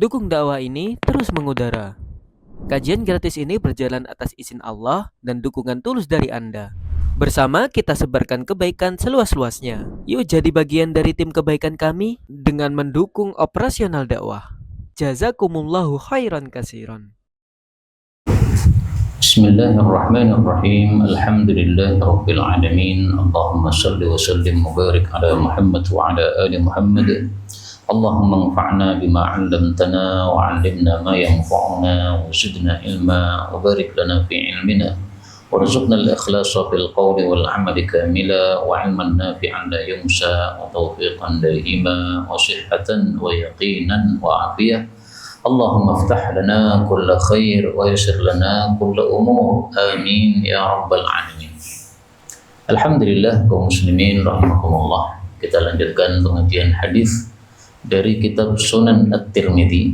Dukung dakwah ini terus mengudara. Kajian gratis ini berjalan atas izin Allah dan dukungan tulus dari Anda. Bersama kita sebarkan kebaikan seluas-luasnya. Yuk jadi bagian dari tim kebaikan kami dengan mendukung operasional dakwah. Jazakumullahu khairan kasiran. Bismillahirrahmanirrahim. Alhamdulillahirabbil alamin. Allahumma shalli wa sallim wa barik ala Muhammad wa ala ali Muhammad. Allahumma anfa'na bima 'allamtana wa 'allimna ma yanfa'una wa zidna ilma wa barik lana fi ilmina warzuqna al-ikhlasa fil qawli wal 'amali kamila wa 'ilman nafi'an la yunsa wa tawfiqan daima wa sihhatan wa yaqinan wa 'afiyah. Allahumma aftah lana kulla khair wa yassir lana kulla umur. Amin ya rabbal alamin. Alhamdulillah kaum muslimin rahimakumullah. Kita lanjutkan pengajian hadis dari kitab Sunan At-Tirmidzi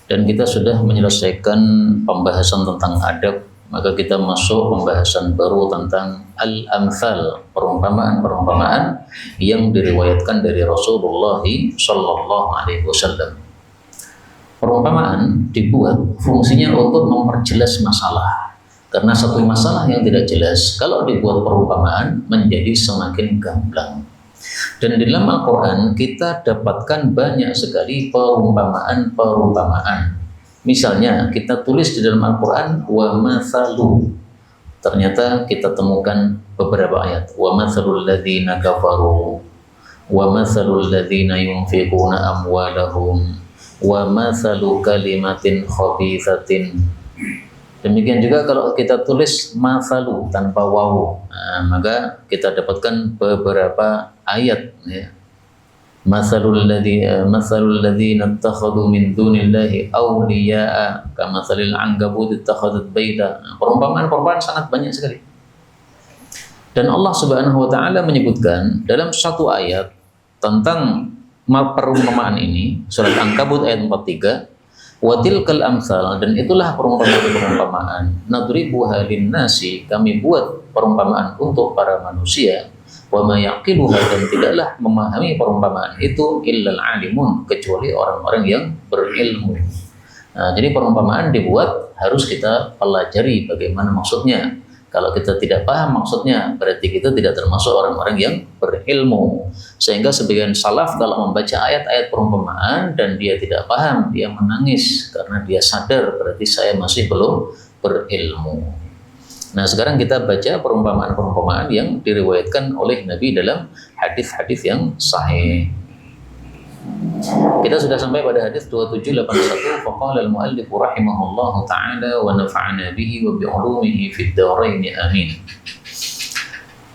dan kita sudah menyelesaikan pembahasan tentang adab, maka kita masuk pembahasan baru tentang al-amthal, perumpamaan-perumpamaan yang diriwayatkan dari Rasulullah sallallahu alaihi wasallam. Perumpamaan dibuat fungsinya untuk memperjelas masalah, karena satu masalah yang tidak jelas kalau dibuat perumpamaan menjadi semakin gamblang. Dan di dalam Al-Quran kita dapatkan banyak sekali perumpamaan-perumpamaan. Misalnya kita tulis di dalam Al-Quran wa mathalu, ternyata kita temukan beberapa ayat wa mathalul ladzina kafaru wa mathalul ladzina yunfiquna amwalahum wa mathalu kalimatin khabithatin. Demikian juga kalau kita tulis mathalu tanpa wawu, maka kita dapatkan beberapa ayat ya. Mathalul ladzina ittakhadhu min dunillahi awliya'a kamathalil ankabut ittakhadhat baita. Perumpamaan-perumpamaan sangat banyak sekali. Dan Allah Subhanahu wa taala menyebutkan dalam satu ayat tentang perumpamaan ini, surat Ankabut ayat 43, wa tilkal amsal, dan itulah perumpamaan-perumpamaan nadribuha linnasi, kami buat perumpamaan untuk para manusia, wa ma yaqiluha, dan tidaklah memahami perumpamaan itu illal alimun, kecuali orang-orang yang berilmu. Nah, jadi perumpamaan dibuat harus kita pelajari bagaimana maksudnya. Kalau kita tidak paham maksudnya, berarti kita tidak termasuk orang-orang yang berilmu. Sehingga sebagian salaf kalau membaca ayat-ayat perumpamaan dan dia tidak paham, dia menangis karena dia sadar berarti saya masih belum berilmu. Nah, sekarang kita baca perumpamaan-perumpamaan yang diriwayatkan oleh Nabi dalam hadis-hadis yang sahih. Kita sudah sampai pada hadis 2781. Faqala al-muallif rahimahullahu ta'ala wa nafa'ana bihi wa bi'ulumihi fid dharain amin.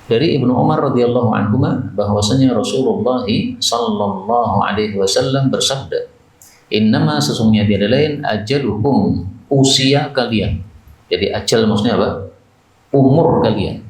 Dari Ibnu Umar radhiyallahu anhuma bahwasanya Rasulullah sallallahu alaihi wasallam bersabda, "Innama, sesungguhnya tiada lain, ajalukum, usia kalian." Jadi ajal maksudnya apa? Umur kalian.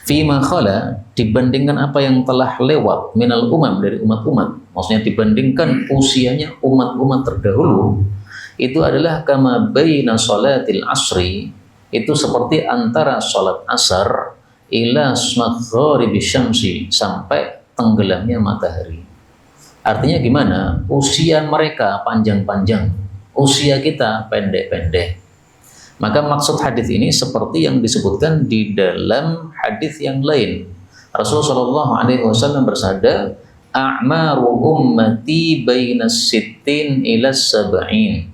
Fima khala, dibandingkan apa yang telah lewat, minal umam, dari umat-umat, maksudnya dibandingkan usianya umat-umat terdahulu, itu adalah kama baina sholatil asri, itu seperti antara sholat asar ila maghribi syamsi, sampai tenggelamnya matahari. Artinya gimana? Usia mereka panjang-panjang, usia kita pendek-pendek. Maka maksud hadis ini seperti yang disebutkan di dalam hadis yang lain. Rasulullah Shallallahu Alaihi Wasallam bersabda, "A'maru ummati baina sittin ila sab'in."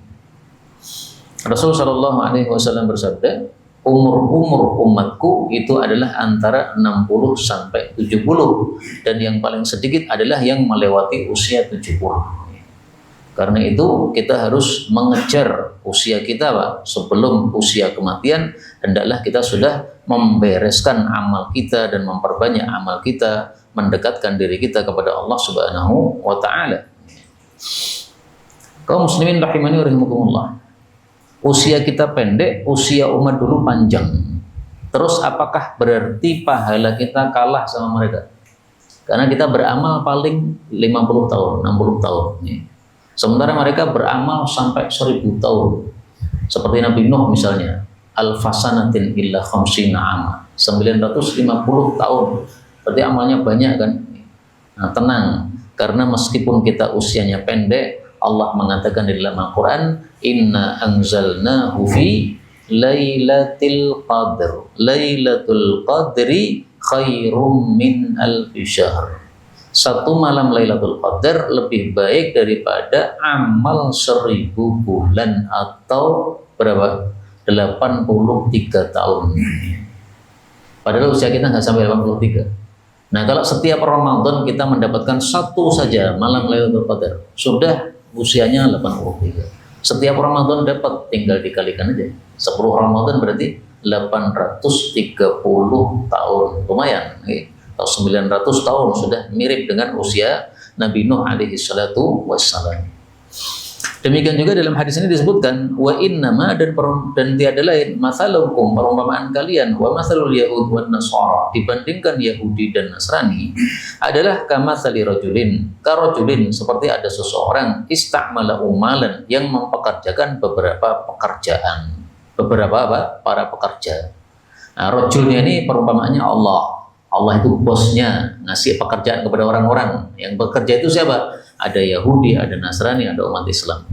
Rasulullah Shallallahu Alaihi Wasallam bersabda, umur umatku itu adalah antara 60 sampai 70, dan yang paling sedikit adalah yang melewati usia 70. Karena itu kita harus mengejar usia kita, Pak, sebelum usia kematian. Hendaklah kita sudah membereskan amal kita dan memperbanyak amal kita, mendekatkan diri kita kepada Allah Subhanahu wa taala. Kaum muslimin rahimani wa rahimakumullah. Usia kita pendek, usia umat dulu panjang. Terus apakah berarti pahala kita kalah sama mereka? Karena kita beramal paling 50 tahun, 60 tahun. Sementara mereka beramal sampai 1000 tahun. Seperti Nabi Nuh misalnya, al-fasanatin illa khamsina ama, 950 tahun. Berarti amalnya banyak kan? Nah, tenang, karena meskipun kita usianya pendek, Allah mengatakan di dalam Al-Quran, Inna anzalnahu fi Lailatul Qadr. Lailatul Qadri khairum min alfi syahr. Satu malam Lailatul Qadar lebih baik daripada amal 1000 bulan atau berapa? 83 tahun. Padahal usia kita nggak sampai 83. Nah, kalau setiap Ramadan kita mendapatkan satu saja malam Lailatul Qadar, sudah usianya 83. Setiap Ramadan dapat, tinggal dikalikan aja. 10 Ramadan berarti 830 tahun. Lumayan, atau 900 tahun sudah mirip dengan usia Nabi Nuh alaihi salatu wassalam. Demikian juga dalam hadis ini disebutkan wa innama dan tiada lain masalukum perumpamaan kalian wa masalul yahud wan nasara dibandingkan Yahudi dan Nasrani adalah kamatsali rajulin karajulin seperti ada seseorang istamala umalan yang mempekerjakan beberapa pekerjaan para pekerja. Nah, rajulnya ini perumpamaannya Allah itu bosnya, ngasih pekerjaan kepada orang-orang. Yang bekerja itu siapa? Ada Yahudi, ada Nasrani, ada umat Islam.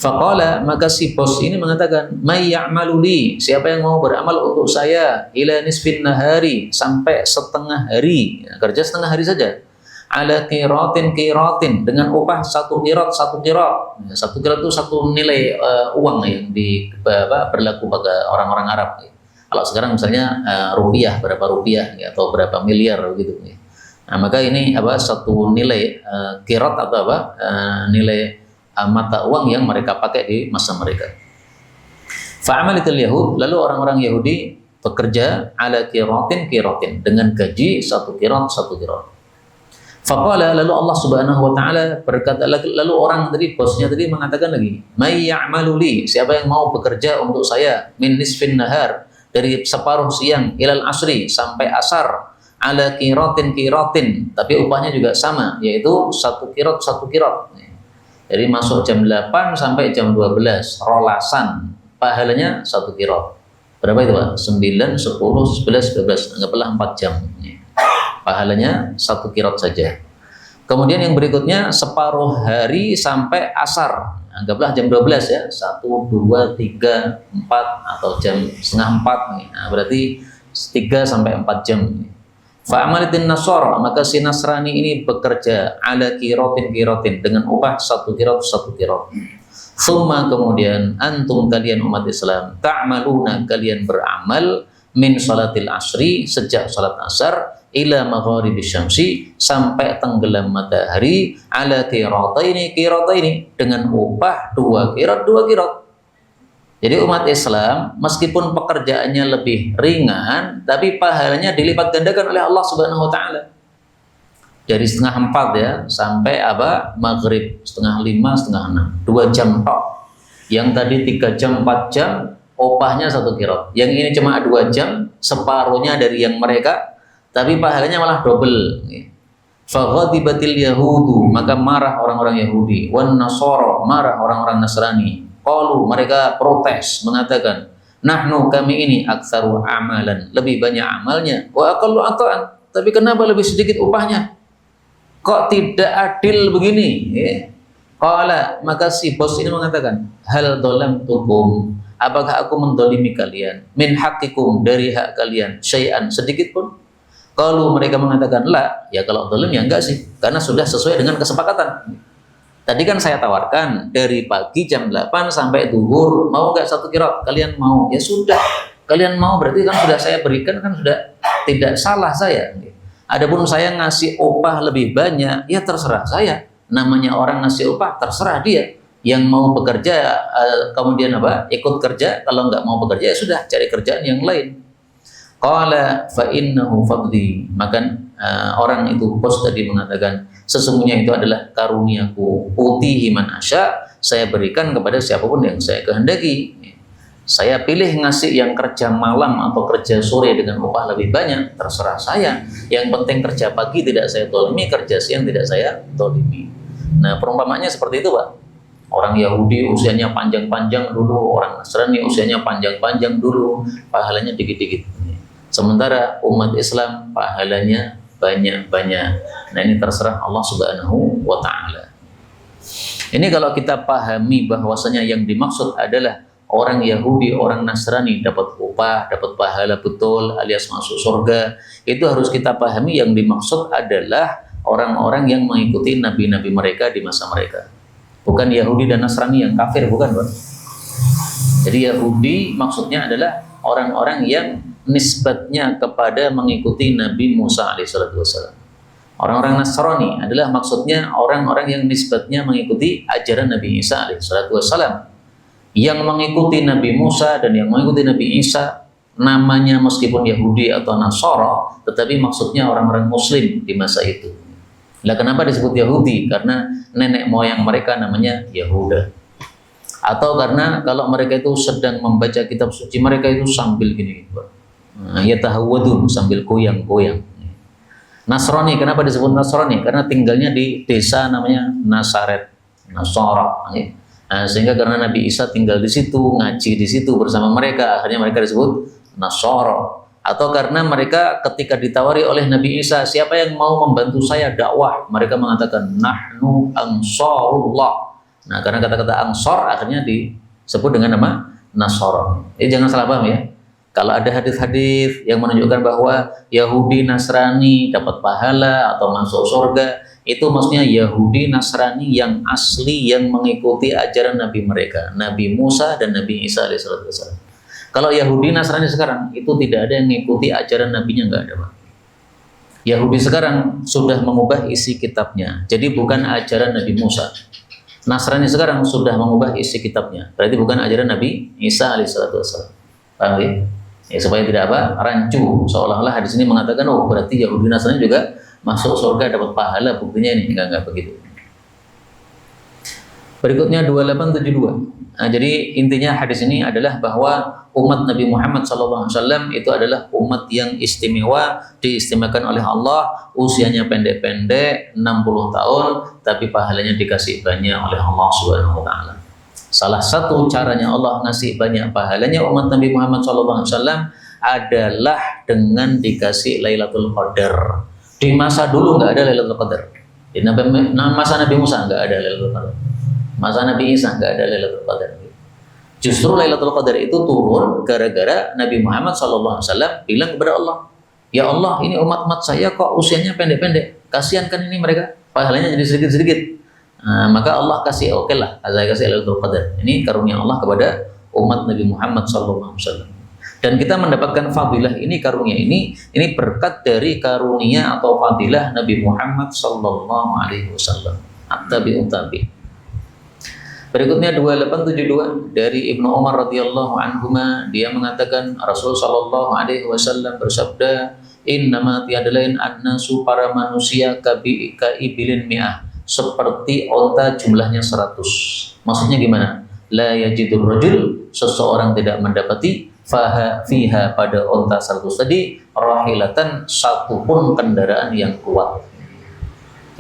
Faqala, maka si bos ini mengatakan, may ya'malu li, siapa yang mau beramal untuk saya ila nisfin nahari, sampai setengah hari, ya, kerja setengah hari saja. Ala qiratin dengan upah satu qirat. Ya, satu qirat itu satu nilai uang yang berlaku bagi orang-orang Arab. Ya. Kalau sekarang misalnya rupiah, berapa rupiah ya, atau berapa miliar gitu. Ya. Nah, maka ini satu nilai qirat atau nilai mata uang yang mereka pakai di masa mereka. Fa'amalitul yahud, lalu orang-orang Yahudi bekerja ala qiratin dengan gaji satu qirat. Faqala, lalu Allah Subhanahu wa taala berkata, lalu orang tadi bosnya tadi mengatakan lagi, may ya'malu li, siapa yang mau bekerja untuk saya min nisfin nahar, dari separuh siang ilal asri sampai asar, ala qiratin tapi upahnya juga sama, yaitu satu qirat. Jadi masuk jam 8 sampai jam 12 rolasan, pahalanya satu qirat. Berapa itu Pak? 9, 10, 11, 12, anggaplah 4 jam. Pahalanya satu qirat saja. Kemudian yang berikutnya separuh hari sampai asar, anggaplah jam 12 ya, 1, 2, 3, 4 atau jam setengah 4. Nah, berarti 3 sampai 4 jam. Fa'amalitin nasara, maka si Nasrani ini bekerja ala qiratin dengan upah satu qirat. Summa, kemudian antum kalian umat Islam ta'maluna, kalian beramal min salatil asri, sejak salat asar ila maghribis syamsi, sampai tenggelam matahari, ala qirataini dengan upah 2 qirat. Jadi umat Islam meskipun pekerjaannya lebih ringan, tapi pahalanya dilipat gandakan oleh Allah Subhanahu wa taala. Dari setengah 4 ya sampai maghrib setengah 5, setengah 6, 2 jam tok. Yang tadi 3 jam 4 jam upahnya satu qirat. Yang ini cuma 2 jam, separuhnya dari yang mereka, tapi pahalanya malah double. Faghadibatil yahudu, maka marah orang-orang Yahudi, wan nasara, marah orang-orang Nasrani. Qalu, mereka protes mengatakan, nahnu, kami ini aktsaru amalan, lebih banyak amalnya, wa aqallu ata'an, tapi kenapa lebih sedikit upahnya? Kok tidak adil begini? Qala, maka si bos ini mengatakan, hal dhalamtukum, apakah aku mendolimi kalian, min haqqikum, dari hak kalian, syai'an, sedikit pun? Kalau mereka mengatakan la, ya kalau dolim ya enggak sih, karena sudah sesuai dengan kesepakatan. Tadi kan saya tawarkan dari pagi jam 8 sampai zuhur, mau enggak satu qirat? Kalian mau? Ya sudah, kalian mau berarti kan sudah saya berikan, kan sudah tidak salah saya. Adapun saya ngasih upah lebih banyak, ya terserah saya. Namanya orang ngasih upah, terserah dia. Yang mau bekerja kemudian ikut kerja, kalau enggak mau bekerja ya sudah cari kerjaan yang lain. Qala fa innahu fadli, maka orang itu bos tadi mengatakan, sesungguhnya itu adalah karuniaku, utihi man asya, saya berikan kepada siapapun yang saya kehendaki. Saya pilih ngasih yang kerja malam atau kerja sore dengan upah lebih banyak, terserah saya. Yang penting kerja pagi tidak saya tolimi, kerja siang tidak saya tolimi. Nah, perumpamaannya seperti itu, Pak. Orang Yahudi usianya panjang-panjang dulu, orang Nasrani usianya panjang-panjang dulu, pahalanya dikit-dikit. Sementara umat Islam pahalanya banyak-banyak. Nah, ini terserah Allah Subhanahu wa taala. Ini kalau kita pahami bahwasanya yang dimaksud adalah orang Yahudi, orang Nasrani dapat upah, dapat pahala betul alias masuk surga, itu harus kita pahami yang dimaksud adalah orang-orang yang mengikuti nabi-nabi mereka di masa mereka. Bukan Yahudi dan Nasrani yang kafir, bukan, Pak. Jadi Yahudi maksudnya adalah orang-orang yang nisbatnya kepada mengikuti Nabi Musa alaihissalam. Orang-orang Nasrani adalah maksudnya orang-orang yang nisbatnya mengikuti ajaran Nabi Isa alaihissalam. Yang mengikuti Nabi Musa dan yang mengikuti Nabi Isa namanya meskipun Yahudi atau Nasara, tetapi maksudnya orang-orang Muslim di masa itu. Lah kenapa disebut Yahudi? Karena nenek moyang mereka namanya Yahuda. Atau karena kalau mereka itu sedang membaca kitab suci mereka itu sambil gini, yatahawwadun, sambil goyang-goyang. Nasrani, kenapa disebut Nasrani? Karena tinggalnya di desa namanya Nasaret, Nasara. Sehingga karena Nabi Isa tinggal di situ, ngaji di situ bersama mereka, akhirnya mereka disebut Nasara. Atau karena mereka ketika ditawari oleh Nabi Isa, siapa yang mau membantu saya dakwah? Mereka mengatakan, nahnu ansarullah. Nah, karena kata-kata ansar akhirnya disebut dengan nama Nasara. Jangan salah paham ya. Kalau ada hadis-hadis yang menunjukkan bahwa Yahudi Nasrani dapat pahala atau masuk surga, itu maksudnya Yahudi Nasrani yang asli yang mengikuti ajaran Nabi mereka, Nabi Musa dan Nabi Isa alaihissalam. Kalau Yahudi Nasrani sekarang itu tidak ada yang mengikuti ajaran Nabinya, nggak ada, Pak. Yahudi sekarang sudah mengubah isi kitabnya, jadi bukan ajaran Nabi Musa. Nasrani sekarang sudah mengubah isi kitabnya, berarti bukan ajaran Nabi Isa alaihissalam. Paham ya? Ya, supaya tidak rancu, seolah-olah hadis ini mengatakan oh berarti Yahudi Nasrani juga masuk surga dapat pahala, buktinya ini enggak begitu. Berikutnya 2872. Nah, jadi intinya hadis ini adalah bahwa umat Nabi Muhammad SAW itu adalah umat yang istimewa, diistimewakan oleh Allah, usianya pendek-pendek 60 tahun, tapi pahalanya dikasih banyak oleh Allah Subhanahu wa taala. Salah satu caranya Allah ngasih banyak pahalanya umat Nabi Muhammad SAW adalah dengan dikasih Lailatul Qadar. Di masa dulu nggak ada Lailatul Qadar. Di masa Nabi Musa nggak ada Lailatul Qadar. Masa Nabi Isa nggak ada Lailatul Qadar. Justru Lailatul Qadar itu turun gara-gara Nabi Muhammad SAW bilang kepada Allah, ya Allah, ini umat-umat saya kok usianya pendek-pendek. Kasihan kan ini mereka, pahalanya jadi sedikit-sedikit. Maka Allah kasih, oke lah, saya kasih Lailatul Qadar. Ini karunia Allah kepada umat Nabi Muhammad SAW. Dan kita mendapatkan fadilah ini, karunia ini berkat dari karunia atau fadilah Nabi Muhammad SAW. At-tabi'ut tabi'. Berikutnya 2872 dari Ibnu Umar radhiyallahu anhuma, dia mengatakan Rasul sallallahu alaihi wasallam bersabda, innama tiada lain annasu, para manusia kaibilin mi'ah, seperti onta jumlahnya 100. Maksudnya gimana? La yajidur rajul, seseorang tidak mendapati fiha pada onta 100 tadi rahilatan, satu pun kendaraan yang kuat.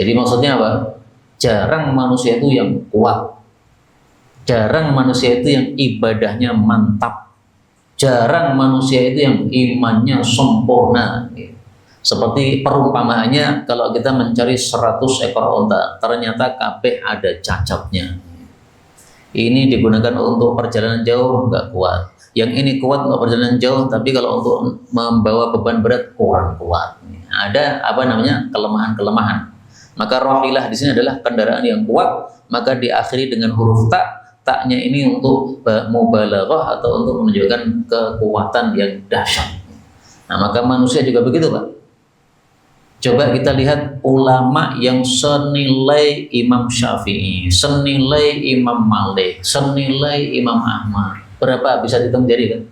Jadi maksudnya apa? Jarang manusia itu yang kuat, jarang manusia itu yang ibadahnya mantap, jarang manusia itu yang imannya sempurna. Seperti perumpamaannya kalau kita mencari 100 ekor onta, ternyata kabeh ada cacatnya. Ini digunakan untuk perjalanan jauh nggak kuat. Yang ini kuat untuk perjalanan jauh, tapi kalau untuk membawa beban berat kurang kuat. Ada kelemahan-kelemahan. Maka rahilah di sini adalah kendaraan yang kuat, maka diakhiri dengan huruf ta. Taknya ini untuk mubalaghah atau untuk menunjukkan kekuatan yang dahsyat. Nah, maka manusia juga begitu, Pak. Coba kita lihat ulama yang senilai Imam Syafi'i, senilai Imam Malik, senilai Imam Ahmad. Berapa bisa dihitung jari kan?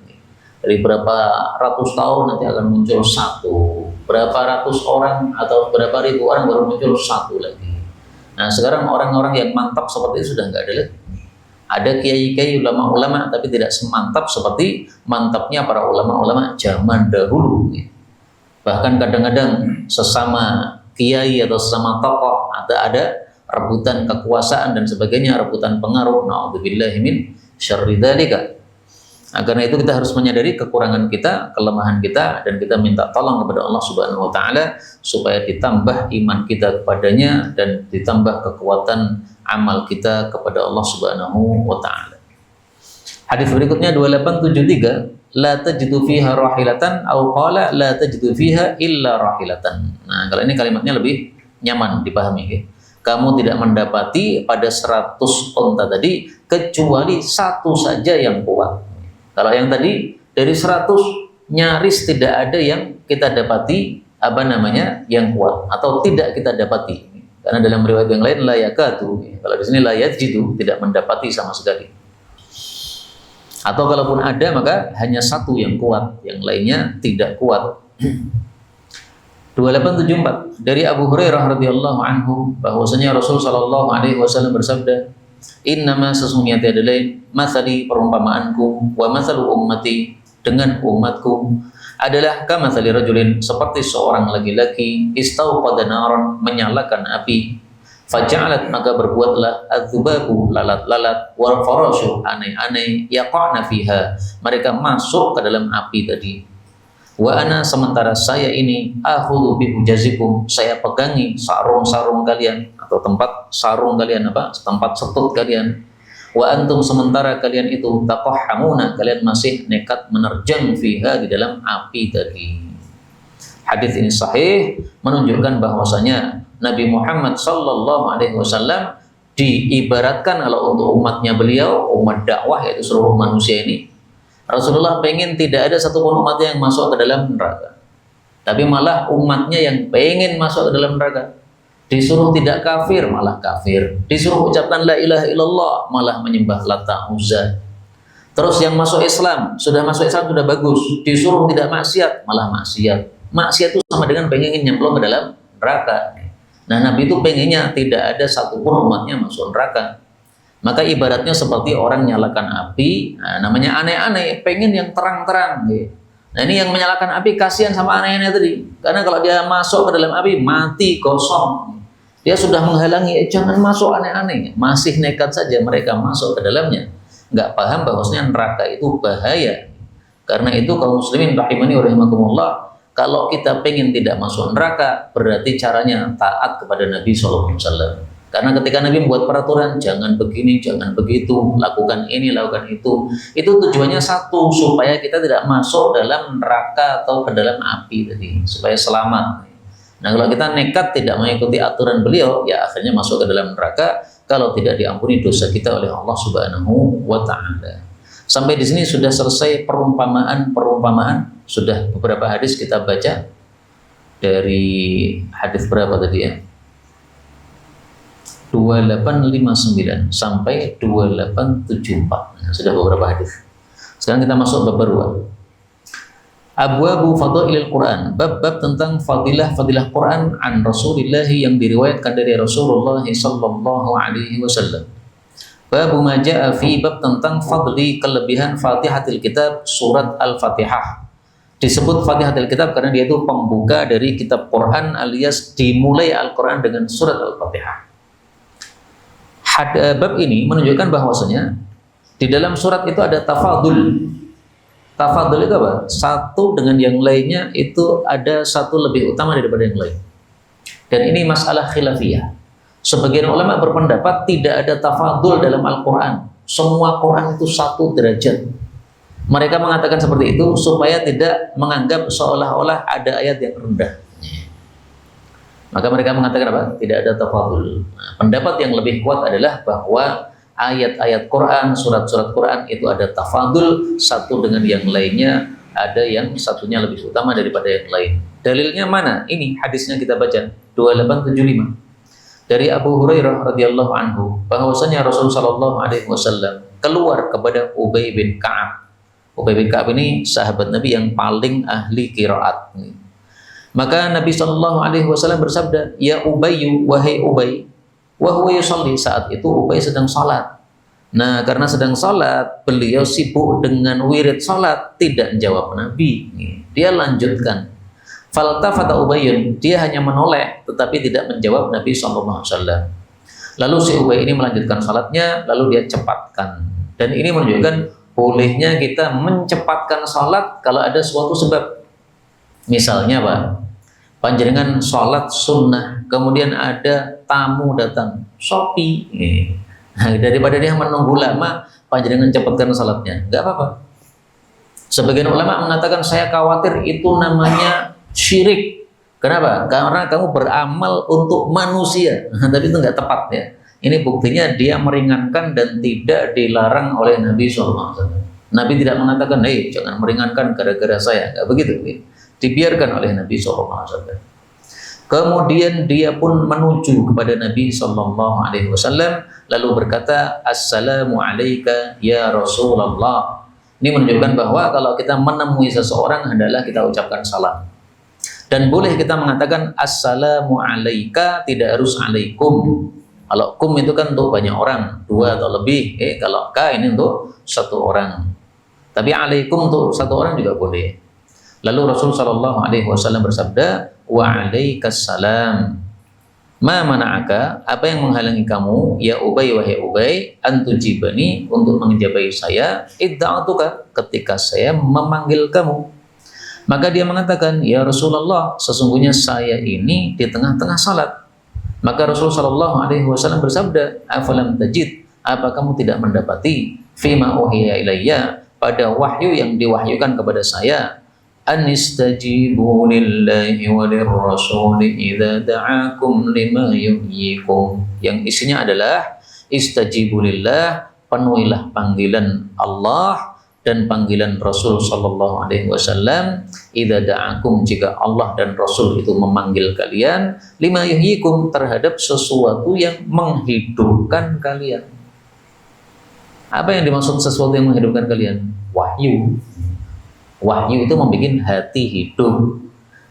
Dari berapa ratus tahun nanti akan muncul satu. Berapa ratus orang atau berapa ribu orang baru muncul satu lagi. Nah, sekarang orang-orang yang mantap seperti itu sudah nggak ada lagi. Ada kiai-kiai, ulama-ulama, tapi tidak semantap seperti mantapnya para ulama-ulama zaman dahulu. Bahkan kadang-kadang sesama kiai atau sesama tokoh ada rebutan kekuasaan dan sebagainya, rebutan pengaruh. Na'udzubillahi min syarri dzalika. Nah, karena itu kita harus menyadari kekurangan kita, kelemahan kita, dan kita minta tolong kepada Allah Subhanahu wa taala supaya ditambah iman kita kepadanya dan ditambah kekuatan amal kita kepada Allah Subhanahu wa taala. Hadis berikutnya 2873, la tajidu fiha rahilatan au qala la tajidu fiha illa rahilatan. Nah, kalau ini kalimatnya lebih nyaman dipahami ya. Kamu tidak mendapati pada 100 unta tadi kecuali satu saja yang kuat. Kalau yang tadi dari 100 nyaris tidak ada yang kita dapati yang kuat atau tidak kita dapati. Karena dalam riwayat yang lain la yakatu. Kalau di sini la yajidu, tidak mendapati sama sekali. Atau kalaupun ada maka hanya satu yang kuat, yang lainnya tidak kuat. 2874 dari Abu Hurairah radhiyallahu anhu bahwasanya Rasul sallallahu alaihi wasallam bersabda, innama sesungguhnya tiada lain masali perumpamaanku wa masalu ummati dengan umatku adalah kamathali rajulin seperti seorang laki-laki istauqada naran menyalakan api faja'alat maka berbuatlah adzubabu lalat-lalat wal farashu aneh-aneh yaqa'na fiha mereka masuk ke dalam api tadi wa ana sementara saya ini akhudhu bihujazikum saya pegangi sarung-sarung kalian atau tempat sarung kalian tempat setut kalian wa antum sementara kalian itu taqahhamuna kalian masih nekat menerjang fiha di dalam api tadi. Hadis ini sahih menunjukkan bahwasanya Nabi Muhammad sallallahu alaihi wasallam diibaratkan kalau untuk umatnya beliau, umat dakwah yaitu seluruh manusia ini, Rasulullah pengen tidak ada satupun umatnya yang masuk ke dalam neraka. Tapi malah umatnya yang pengen masuk ke dalam neraka. Disuruh tidak kafir, malah kafir. Disuruh ucapkan la ilaha illallah, malah menyembah Lata Uzza. Terus yang masuk Islam, sudah masuk Islam sudah bagus. Disuruh tidak maksiat, malah maksiat. Maksiat itu sama dengan pengen nyemplung ke dalam neraka. Nah, Nabi itu pengennya tidak ada satupun umatnya masuk neraka. Maka ibaratnya seperti orang nyalakan api, nah, namanya aneh-aneh, pengen yang terang-terang. Nah, ini yang menyalakan api kasihan sama aneh-aneh tadi. Karena kalau dia masuk ke dalam api, mati, kosong. Dia sudah menghalangi, jangan masuk aneh-aneh. Masih nekat saja mereka masuk ke dalamnya. Nggak paham bahwasanya neraka itu bahaya. Karena itu kaum muslimin rahimani wa rahimakumullah, kalau kita pengen tidak masuk neraka, berarti caranya taat kepada Nabi SAW. Karena ketika Nabi membuat peraturan, jangan begini, jangan begitu, lakukan ini, lakukan itu tujuannya satu, supaya kita tidak masuk dalam neraka atau ke dalam api tadi, supaya selamat. Nah, kalau kita nekat tidak mengikuti aturan beliau, ya akhirnya masuk ke dalam neraka kalau tidak diampuni dosa kita oleh Allah Subhanahu wa taala. Sampai di sini sudah selesai perumpamaan, sudah beberapa hadis kita baca. Dari hadis berapa tadi ya? 2859 sampai 2874. Nah, sudah beberapa hadis. Sekarang kita masuk bab baru. Abwabu fadailil Quran, bab-bab tentang fadilah Quran an Rasulillah yang diriwayatkan dari Rasulullah sallallahu alaihi wasallam. Bab ma jaa fi bab tentang fadli kelebihan Fatihatul Kitab surat Al-Fatihah. Disebut Fatihatul Kitab karena dia itu pembuka dari kitab Quran alias dimulai Al-Quran dengan surat Al-Fatihah. Bab ini menunjukkan bahwasanya di dalam surat itu ada tafadul. Tafadul itu apa? Satu dengan yang lainnya itu ada satu lebih utama daripada yang lain. Dan ini masalah khilafiyah. Sebagian ulama berpendapat tidak ada tafadul dalam Al-Quran. Semua Quran itu satu derajat. Mereka mengatakan seperti itu supaya tidak menganggap seolah-olah ada ayat yang rendah. Maka mereka mengatakan apa? Tidak ada tafadul. Nah, pendapat yang lebih kuat adalah bahwa ayat-ayat Quran, surat-surat Quran itu ada tafadul satu dengan yang lainnya, ada yang satunya lebih utama daripada yang lain. Dalilnya mana? Ini hadisnya kita baca 2875 dari Abu Hurairah radhiyallahu anhu bahwasanya Rasul sallallahu alaihi wasallam keluar kepada Ubay bin Ka'ab. Ubay bin Ka'ab ini sahabat Nabi yang paling ahli qiraat. Maka Nabi sallallahu alaihi wasallam bersabda, "Ya Ubayyu, wahai Ubay." Wa huwa yusalli, saat itu Ubay sedang salat. Nah, karena sedang salat, beliau sibuk dengan wirid salat, tidak menjawab Nabi. Dia lanjutkan. Faltafata Ubayyun, dia hanya menoleh tetapi tidak menjawab Nabi SAW. Lalu si Ubay ini melanjutkan salatnya, lalu dia cepatkan. Dan ini menunjukkan bolehnya kita mencepatkan sholat kalau ada suatu sebab. Misalnya Pak, panjenengan sholat sunnah, kemudian ada tamu datang, Shopee. Nah, daripada dia menunggu lama, panjenengan cepatkan sholatnya, nggak apa-apa. Sebagian ulama mengatakan saya khawatir itu namanya syirik. Kenapa? Karena kamu beramal untuk manusia, tapi itu nggak tepat ya. Ini buktinya dia meringankan dan tidak dilarang oleh Nabi SAW. Nabi tidak mengatakan, hei jangan meringankan gara-gara saya, nggak begitu. Dibiarkan oleh Nabi SAW. Kemudian dia pun menuju kepada Nabi SAW lalu berkata, Assalamu alayka ya Rasulullah. Ini menunjukkan bahwa kalau kita menemui seseorang hendaklah kita ucapkan salam. Dan boleh kita mengatakan Assalamu alayka, tidak harus alaikum. Kalau kum itu kan untuk banyak orang, 2 atau lebih. Kalau ka ini untuk 1 orang. Tapi alaikum untuk 1 orang juga boleh. Lalu Rasul sallallahu alaihi wasallam bersabda, wa alaikassalam. Ma mana'aka, apa yang menghalangi kamu ya Ubay wahai Ubay antujibani untuk mengijabahi saya idda'atuka ketika saya memanggil kamu. Maka dia mengatakan, ya Rasulullah, sesungguhnya saya ini di tengah-tengah salat. Maka Rasul sallallahu alaihi wasallam bersabda, afalam tajid, apa kamu tidak mendapati fima uhiya ilayya, pada wahyu yang diwahyukan kepada saya, anistajibu lillahi walir rasuli idza da'akum lima yuhyikum, yang isinya adalah istajibu lillah, penuhilah panggilan Allah dan panggilan Rasul sallallahu alaihi wasallam, idza da'akum, jika Allah dan Rasul itu memanggil kalian, lima yuhyikum, terhadap sesuatu yang menghidupkan kalian. Apa yang dimaksud sesuatu yang menghidupkan kalian? Wahyu. Wahyu itu membuat hati hidup.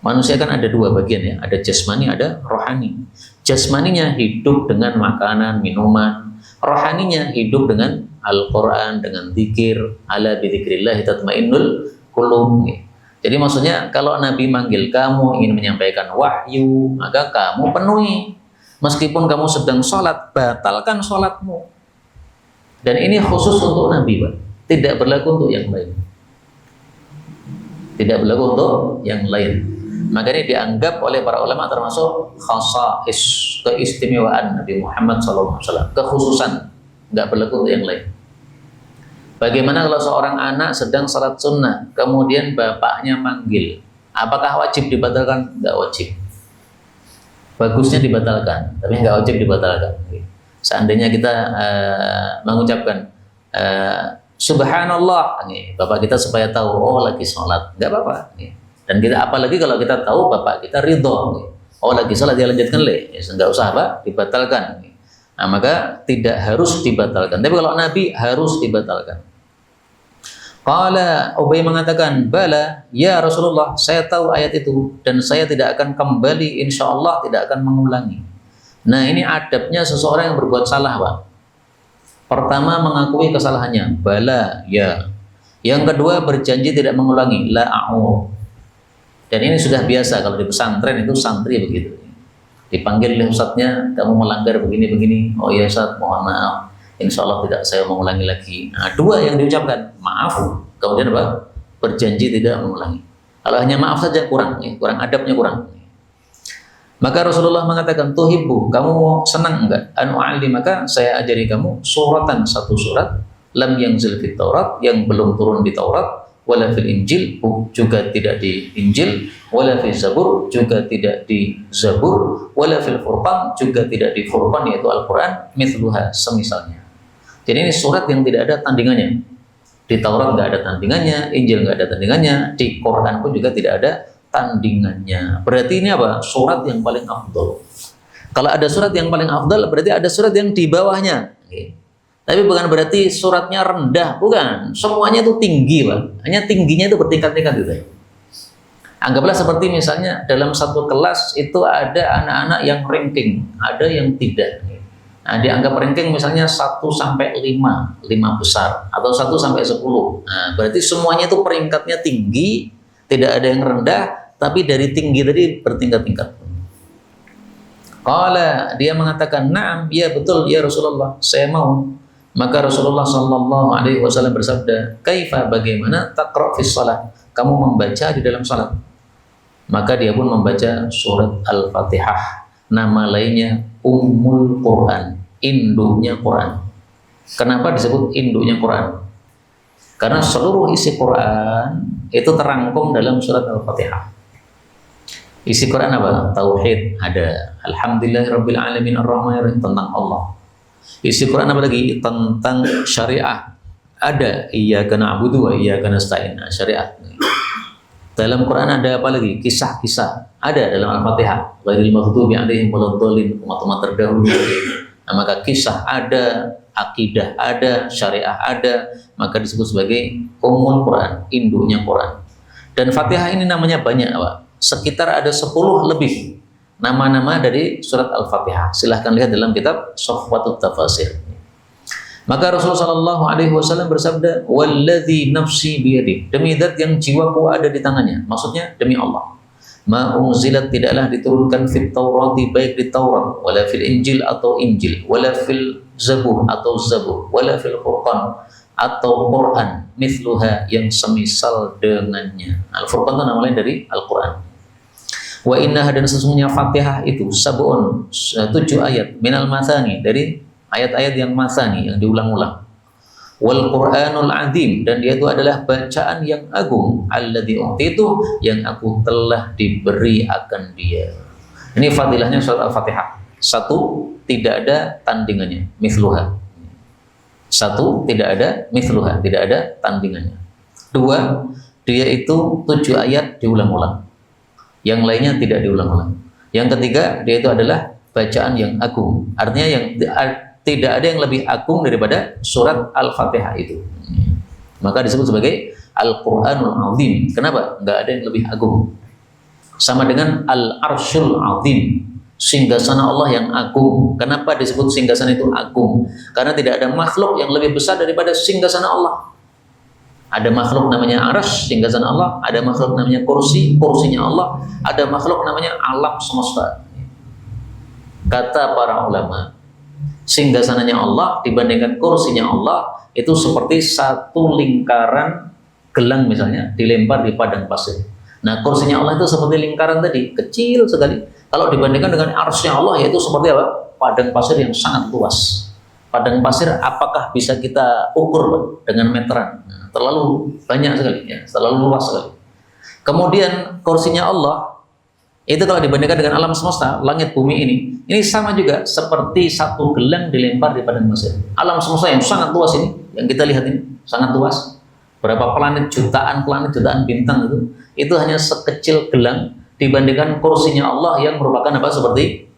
Manusia kan ada 2 bagian ya, ada jasmani, ada rohani. Jasmaninya hidup dengan makanan, minuman. Rohaninya hidup dengan Al-Quran, dengan zikir. Ala bidzikrillah tatmainnul qulub. Jadi maksudnya kalau Nabi manggil kamu ingin menyampaikan wahyu, maka kamu penuhi. Meskipun kamu sedang sholat, batalkan sholatmu. Dan ini khusus untuk Nabi, Pak. Tidak berlaku untuk yang lain. Tidak berlaku untuk yang lain. Makanya dianggap oleh para ulama termasuk khasa'is, keistimewaan Nabi Muhammad SAW, kekhususan, nggak berlaku untuk yang lain. Bagaimana kalau seorang anak sedang salat sunnah, kemudian bapaknya manggil, apakah wajib dibatalkan? Nggak wajib. Bagusnya dibatalkan, tapi nggak wajib dibatalkan. Seandainya kita mengucapkan Subhanallah, bapak kita supaya tahu, oh lagi sholat, nggak apa-apa. Dan kita, apalagi kalau kita tahu bapak kita ridho, oh lagi sholat, dia lanjutkan nggak usah apa, dibatalkan. Nah, maka tidak harus dibatalkan. Tapi kalau Nabi harus dibatalkan. Qala, Ubay mengatakan, bala ya Rasulullah, saya tahu ayat itu dan saya tidak akan kembali, insya Allah tidak akan mengulangi. Nah, ini adabnya seseorang yang berbuat salah, Pak. Pertama, mengakui kesalahannya, bala ya. Yang kedua, berjanji tidak mengulangi, la a'u. Dan ini sudah biasa kalau di pesantren itu santri begitu. Dipanggil oleh ustadznya, kamu melanggar begini-begini. Oh ya Ustadz, mohon maaf. Insya Allah tidak saya mengulangi lagi. Nah, 2 yang diucapkan, maaf. Kemudian apa? Berjanji tidak mengulangi. Kalau hanya maaf saja kurang, kurang adabnya kurang. Maka Rasulullah mengatakan, tuhibbu, kamu senang enggak? Anu ali, maka saya ajari kamu suratan, 1 surat, lam yanzil fit Taurat, yang belum turun di Taurat, wala fil Injil, juga tidak di Injil, wala fil Zabur, juga tidak di Zabur, wala fil Furqan, juga tidak di Furqan, yaitu Al-Quran, mithluha, semisalnya. Jadi ini surat yang tidak ada tandingannya. Di Taurat nggak ada tandingannya, Injil nggak ada tandingannya, di Quran pun juga tidak ada tandingannya. Berarti ini apa? Surat yang paling afdal. Kalau ada surat yang paling afdal, berarti ada surat yang di bawahnya. Tapi bukan berarti suratnya rendah, bukan. Semuanya itu tinggi, Pak. Hanya tingginya itu bertingkat-tingkat gitu. Anggaplah seperti misalnya dalam satu kelas itu ada anak-anak yang ranking, ada yang tidak. Nah, dianggap ranking misalnya 1 sampai 5, 5 besar, atau 1 sampai 10. Nah, berarti semuanya itu peringkatnya tinggi, tidak ada yang rendah, tapi dari tinggi tadi bertingkat-tingkat. Qala, dia mengatakan, "Na'am, ya betul ya Rasulullah, saya mau." Maka Rasulullah Shallallahu Alaihi Wasallam bersabda, kaifa, bagaimana, taqra fis salat, kamu membaca di dalam salat. Maka dia pun membaca surat Al-Fatihah. Nama lainnya Ummul Quran, induknya Quran. Kenapa disebut induknya Quran? Karena seluruh isi Quran itu terangkum dalam surat Al-Fatihah. Isi Quran apa? Tauhid ada, Alhamdulillahirabbil alamin arrahmanirrahim, tentang Allah. Isi Quran apa lagi? Tentang syariah. Ada iyyaka na'budu wa iyyaka nasta'in, syariat. Dalam Quran ada apa lagi? Kisah-kisah. Ada dalam Al-Fatihah. Ghairil maghdubi 'alaihim waladdallin, umat-umat terdahulu. Nah, maka kisah ada, akidah ada, syariah ada, maka disebut sebagai Ummul Quran, induknya Quran. Dan Fatihah ini namanya banyak, Pak. Sekitar ada 10 lebih nama-nama dari surat Al-Fatihah. Silahkan lihat dalam kitab Safwatut Tafasir. Maka Rasulullah Shallallahu Alaihi Wasallam bersabda, "Walladzi nafsi biyadi," demi zat yang jiwaku ada di tangannya. Maksudnya demi Allah. Ma unzilat, tidaklah diturunkan fit Taurati, baik di Taurat, wala fil Injil atau Injil, wala fil Zabur atau Zabur, wala fil Furqan atau Quran, mithluha, yang semisal dengannya. Al-Furqan itu nama lain dari Al-Quran. Wa innaha, dan sesungguhnya Fatihah itu sab'un, 7 ayat, minal mathani, dari ayat-ayat yang mathani, yang diulang-ulang. Wal Qur'anul azim, dan dia itu adalah bacaan yang agung, alladzi utitu, yang aku telah diberi akan dia. Ini fadilahnya surat Al-Fatihah. 1, tidak ada tandingannya, mithluha. 1, tidak ada mithluha, tidak ada tandingannya. 2, dia itu 7 ayat diulang-ulang. Yang lainnya tidak diulang-ulang. Yang ketiga, dia itu adalah bacaan yang agung. Artinya yang tidak ada yang lebih agung daripada surat Al-Fatihah itu. Maka disebut sebagai Al-Quranul Azim. Kenapa? Nggak ada yang lebih agung. Sama dengan Al-Arshul Azim, singgasana Allah yang agung. Kenapa disebut singgasana itu agung? Karena tidak ada makhluk yang lebih besar daripada singgasana Allah. Ada makhluk namanya arsy, singgasana Allah. Ada makhluk namanya kursi, kursinya Allah. Ada makhluk namanya alam semesta. Kata para ulama, singgasananya Allah dibandingkan kursinya Allah itu seperti satu lingkaran gelang misalnya dilempar di padang pasir. Nah, kursinya Allah itu seperti lingkaran tadi, kecil sekali. Kalau dibandingkan dengan arsy-nya Allah, yaitu seperti apa? Padang pasir yang sangat luas. Padang pasir apakah bisa kita ukur, Pak, dengan meteran? Nah, terlalu banyak sekali, ya, terlalu luas sekali. Kemudian kursinya Allah itu kalau dibandingkan dengan alam semesta, langit bumi ini sama juga seperti satu gelang dilempar di padang pasir. Alam semesta yang sangat luas ini, yang kita lihat ini sangat luas. Berapa planet, jutaan bintang itu hanya sekecil gelang dibandingkan kursinya Allah yang merupakan apa, seperti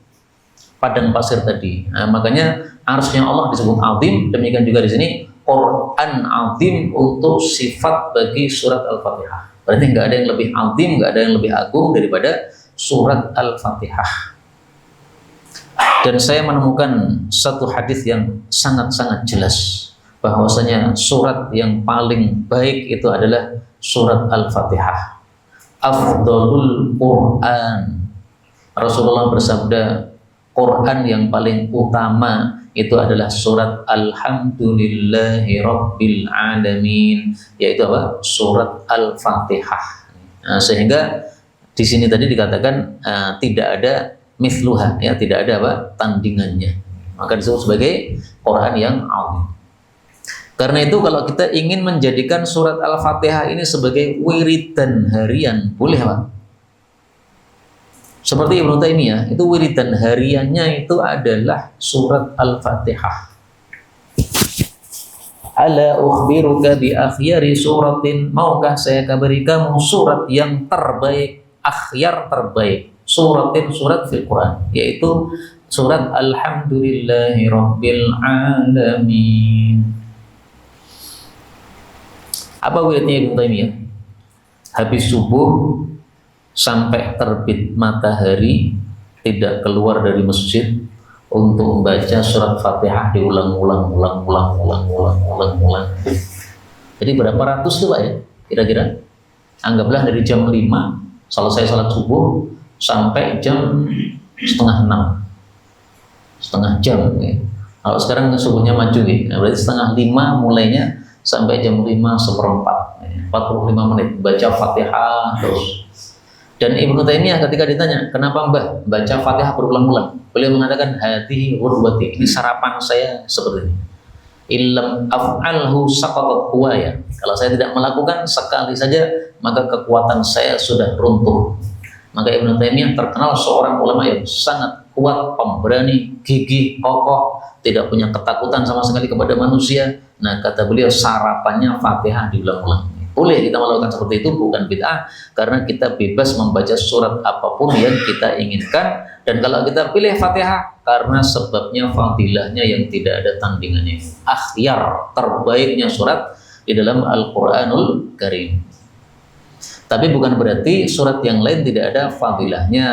padang pasir tadi. Nah, makanya arsy-nya Allah disebut azim. Demikian juga di sini Quran azim untuk sifat bagi surat Al-Fatihah. Berarti nggak ada yang lebih azim, nggak ada yang lebih agung daripada surat Al-Fatihah. Dan saya menemukan satu hadis yang sangat-sangat jelas bahwasanya surat yang paling baik itu adalah surat Al-Fatihah. Afdhalul Quran. Rasulullah bersabda, Quran yang paling utama itu adalah surat Alhamdulillahi Rabbil Alamin, yaitu apa? Surat Al-Fatihah. Nah, sehingga di sini tadi dikatakan tidak ada mithluha, ya, tidak ada apa, tandingannya. Maka disebut sebagai Quran yang azim. Karena itu kalau kita ingin menjadikan surat Al-Fatihah ini sebagai wiridan harian, boleh, Pak? Seperti Ibnu Taimiyah, itu wiridan hariannya itu adalah surat Al-Fatihah. Ala ukhbiruka bi akhyari suratin, maukah saya kabari kamu surat yang terbaik, akhyar terbaik, surat fil Quran, yaitu surat Alhamdulillahi Rabbil Alamin. Apa wiridnya Ibnu Taimiyah? Habis subuh sampai terbit matahari tidak keluar dari masjid untuk membaca surat Fatihah diulang-ulang. Jadi berapa ratus tuh, Pak, ya? Kira-kira anggaplah dari jam 5 selesai salat subuh sampai jam setengah 6, setengah jam, ya. Kalau sekarang subuhnya maju gitu. Nah, berarti setengah 5 mulainya sampai jam 5:15, 45 menit baca Fatihah terus. Dan Ibnu Taimiyah ketika ditanya, kenapa Mbah baca Fatihah berulang-ulang? Beliau mengatakan, hadihi ghudwati, ini sarapan saya seperti ini. Illam af'alhu saqatat quwaya. Kalau saya tidak melakukan sekali saja, maka kekuatan saya sudah runtuh. Maka Ibnu Taimiyah terkenal seorang ulama yang sangat kuat, pemberani, gigih, kokoh, tidak punya ketakutan sama sekali kepada manusia. Nah, kata beliau, sarapannya Fatihah diulang-ulang. Boleh kita melakukan seperti itu, bukan bid'ah, karena kita bebas membaca surat apapun yang kita inginkan. Dan kalau kita pilih Fatihah, karena sebabnya fadilahnya yang tidak ada tandingannya, akhyar, terbaiknya surat di dalam Al-Quranul Karim. Tapi bukan berarti surat yang lain tidak ada fadilahnya.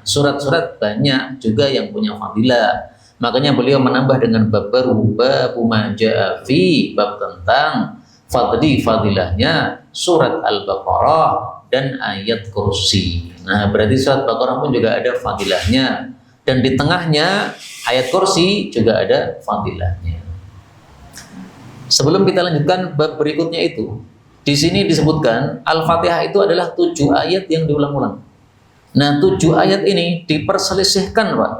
Surat-surat banyak juga yang punya fadilah. Makanya beliau menambah dengan bab baru, bab ma jaa fi, bab tentang fadilahnya surat Al-Baqarah dan ayat kursi. Nah, berarti surat Baqarah pun juga ada fadilahnya, dan di tengahnya ayat kursi juga ada fadilahnya. Sebelum kita lanjutkan bab berikutnya itu, di sini disebutkan Al-Fatihah itu adalah 7 ayat yang diulang-ulang. Nah, 7 ayat ini diperselisihkan, Pak.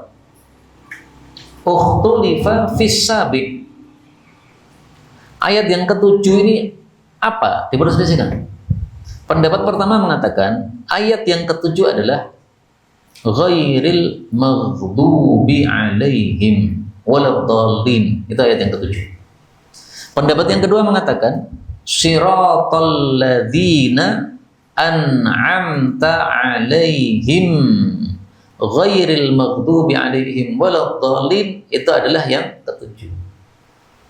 Ukhtulifa fis sabiq. Ayat yang ke-7 ini apa? Diperselisihkan. Pendapat pertama mengatakan ayat yang ke-7 adalah ghairil maghdubi alaihim waladdallin. Itu ayat yang ke-7. Pendapat yang kedua mengatakan siratal ladzina an'amta alaihim ghairil maghdubi alaihim waladdallin. Itu adalah yang ke-7.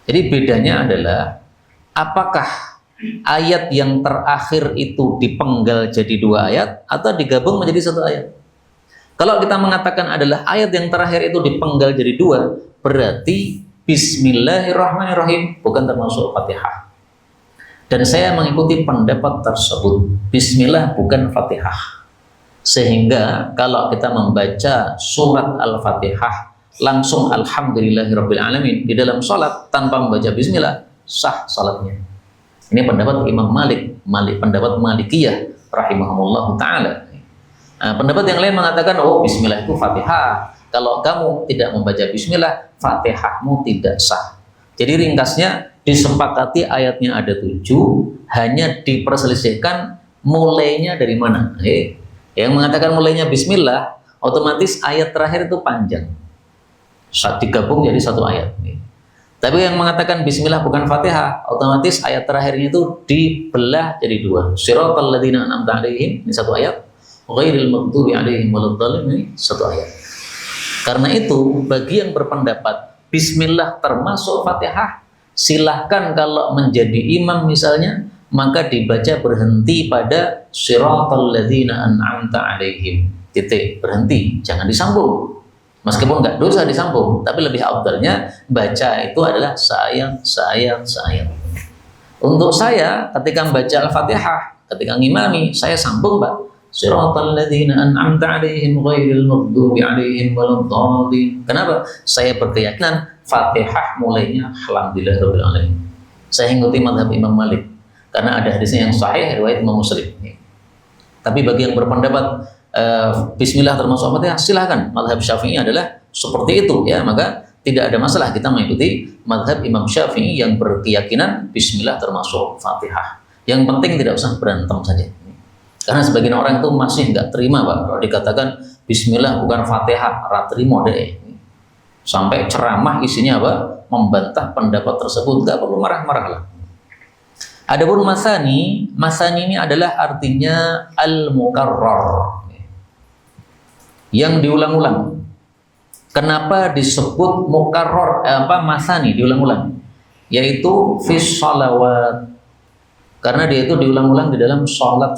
Jadi bedanya adalah apakah ayat yang terakhir itu dipenggal jadi 2 ayat atau digabung menjadi 1 ayat. Kalau kita mengatakan adalah ayat yang terakhir itu dipenggal jadi 2, berarti Bismillahirrahmanirrahim bukan termasuk Fatihah. Dan saya mengikuti pendapat tersebut. Bismillah bukan Fatihah. Sehingga kalau kita membaca surat Al-Fatihah langsung alhamdulillahirabbil alamin di dalam salat tanpa membaca bismillah, sah salatnya. Ini pendapat Imam Malik, pendapat Malikiyah rahimahumullah taala. Nah, pendapat yang lain mengatakan oh bismillah itu Fatihah. Kalau kamu tidak membaca bismillah, Fatihahmu tidak sah. Jadi ringkasnya disepakati ayatnya ada 7, hanya diperselisihkan mulainya dari mana. Yang mengatakan mulainya bismillah, otomatis ayat terakhir itu panjang. Saat digabung jadi 1 ayat. Tapi yang mengatakan bismillah bukan Fatihah, otomatis ayat terakhirnya itu dibelah jadi 2. Siratal ladzina an'amta alaihim, ini 1 ayat. Ghairil maghdubi alaihim waladdallin, ini 1 ayat. Karena itu bagi yang berpendapat bismillah termasuk Fatihah, silahkan kalau menjadi imam misalnya, maka dibaca berhenti pada siratal ladzina an'amta alaihim. Titik, berhenti, jangan disambung. Meskipun nggak dosa disambung, tapi lebih afdalnya baca itu adalah seayat. Untuk saya ketika membaca Al-Fatihah, ketika ngimami, saya sambung, Pak. Siratal ladzina an'amta 'alaihim ghairil maghdubi 'alaihim waladdallin. Kenapa? Saya berkeyakinan Fatihah mulainya alhamdulillahirabbil alamin. Saya ikuti mazhab Imam Malik karena ada hadisnya yang sahih riwayat Imam Muslim. Tapi bagi yang berpendapat bismillah termasuk Fatihah, silahkan. Mazhab Syafi'i adalah seperti itu ya, maka tidak ada masalah kita mengikuti mazhab Imam Syafi'i yang berkeyakinan bismillah termasuk Fatihah. Yang penting tidak usah berantem saja. Karena sebagian orang itu masih nggak terima, Pak, kalau dikatakan bismillah bukan Fatihah, ratrimo deh. Sampai ceramah isinya apa? Membantah pendapat tersebut, nggak perlu marah-marah lah. Adapun masani ini adalah artinya al-mukarrar, yang diulang-ulang. Kenapa disebut mukarrar, masani diulang-ulang? Yaitu fis shalawat. Karena dia itu diulang-ulang di dalam sholat.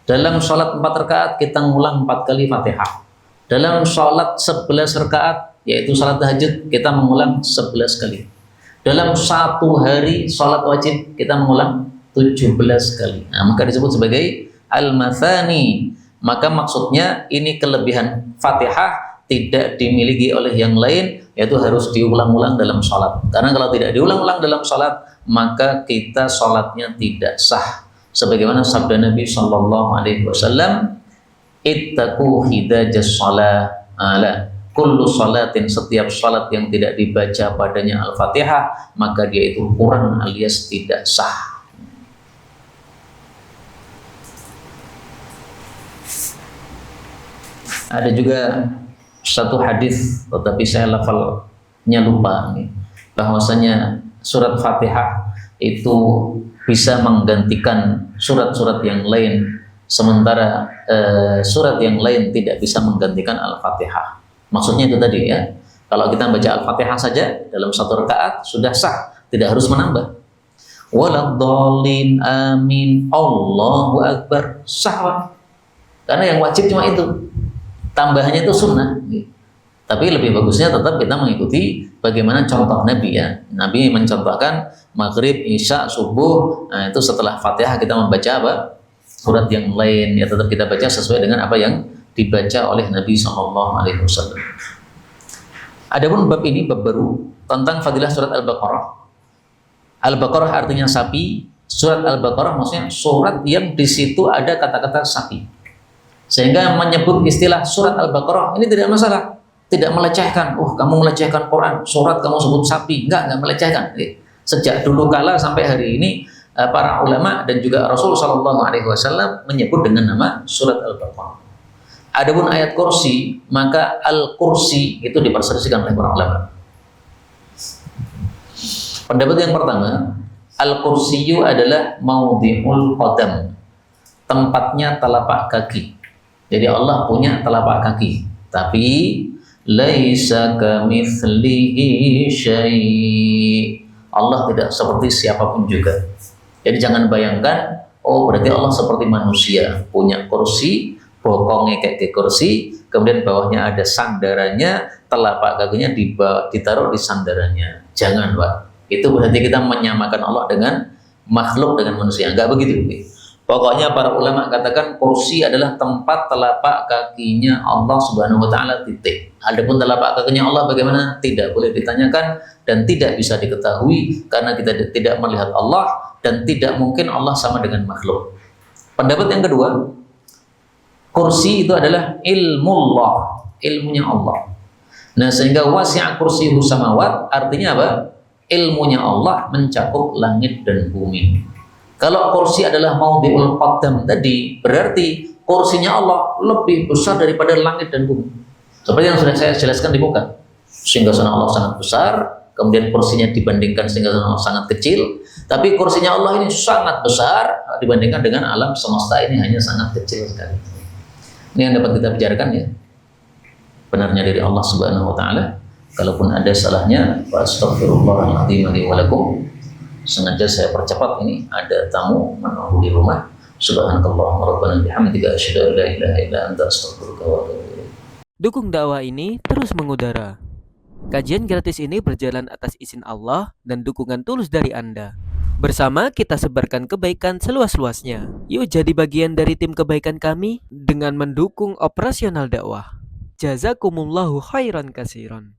Dalam sholat 4 rakaat kita ngulang 4 kali Fatihah. Dalam sholat 11 rakaat, yaitu sholat tahajud, kita mengulang 11 kali. Dalam 1 hari sholat wajib kita mengulang 17 kali. Nah, maka disebut sebagai al-mathani. Maka maksudnya ini kelebihan Fatihah tidak dimiliki oleh yang lain, yaitu harus diulang-ulang dalam sholat. Karena kalau tidak diulang-ulang dalam sholat, maka kita sholatnya tidak sah. Sebagaimana sabda Nabi Shallallahu Alaihi Wasallam, ittaqu hidajas shalah ala kullu salatin, setiap salat yang tidak dibaca padanya Al-Fatihah maka dia itu kurang alias tidak sah. Ada juga satu hadis, tetapi saya lafalnya lupa, bahwasanya surat Fatihah itu bisa menggantikan surat-surat yang lain, sementara surat yang lain tidak bisa menggantikan Al-Fatihah. Maksudnya itu tadi ya, kalau kita baca Al-Fatihah saja dalam satu rakaat sudah sah, tidak harus menambah. Waladhdallin amin, Allahu Akbar, sah. Karena yang wajib cuma itu, tambahannya itu sunnah. Tapi lebih bagusnya tetap kita mengikuti bagaimana contoh Nabi ya. Nabi mencontohkan maghrib, isya, subuh. Nah, itu setelah Fatihah kita membaca apa? Surat yang lain. Ya tetap kita baca sesuai dengan apa yang dibaca oleh Nabi SAW. Adapun bab ini bab baru tentang fadilah surat Al-Baqarah. Al-Baqarah artinya sapi. Surat Al-Baqarah maksudnya surat yang di situ ada kata-kata sapi. Sehingga menyebut istilah surat Al-Baqarah ini tidak masalah. Tidak melecehkan, kamu melecehkan Quran, surat kamu sebut sapi, enggak melecehkan. Sejak dulu kala sampai hari ini para ulama dan juga Rasul Shallallahu Alaihi Wasallam menyebut dengan nama surat Al-Baqarah. Adapun ayat kursi, maka Al-Kursi itu diperselisihkan oleh para ulama. Pendapat yang pertama, Al-Kursiyu adalah maudhi'ul qadam, tempatnya telapak kaki. Jadi Allah punya telapak kaki, tapi laisa kamitslihi syai'. Allah tidak seperti siapapun juga. Jadi jangan bayangkan, berarti Allah seperti manusia, punya kursi, bokongnya kayak kursi, kemudian bawahnya ada sandarannya, telapak kakinya ditaruh di sandarannya. Jangan, Pak. Itu berarti kita menyamakan Allah dengan makhluk, dengan manusia. Enggak begitu. Pokoknya para ulama katakan kursi adalah tempat telapak kakinya Allah Subhanahu wa taala, titik. Adapun telapak kakinya Allah bagaimana tidak boleh ditanyakan dan tidak bisa diketahui karena kita tidak melihat Allah dan tidak mungkin Allah sama dengan makhluk. Pendapat yang kedua, kursi itu adalah ilmullah, ilmunya Allah. Nah, sehingga wasi'a kursiyuhu samawat artinya apa? Ilmunya Allah mencakup langit dan bumi. Kalau kursi adalah maudhi'ul qadam tadi, berarti kursinya Allah lebih besar daripada langit dan bumi. Seperti yang sudah saya jelaskan di muka. Singgasana Allah sangat besar, kemudian kursinya dibandingkan singgasana Allah sangat kecil, tapi kursinya Allah ini sangat besar dibandingkan dengan alam semesta ini hanya sangat kecil sekali. Ini yang dapat kita bicarakan ya. Benarnya dari Allah Subhanahu wa taala. Kalaupun ada salahnya, astaghfirullahaladzim li wa lakum. Sengaja saya percepat, ini ada tamu menunggu di rumah. Subhanakallahumma rabbana bihamdika asyhadu an la ilaha illa anta astaghfiruka wa atubu ilaik. Dukung dakwah ini terus mengudara. Kajian gratis ini berjalan atas izin Allah dan dukungan tulus dari Anda. Bersama kita sebarkan kebaikan seluas-luasnya. Yuk jadi bagian dari tim kebaikan kami dengan mendukung operasional dakwah. Jazakumullahu khairan katsiran.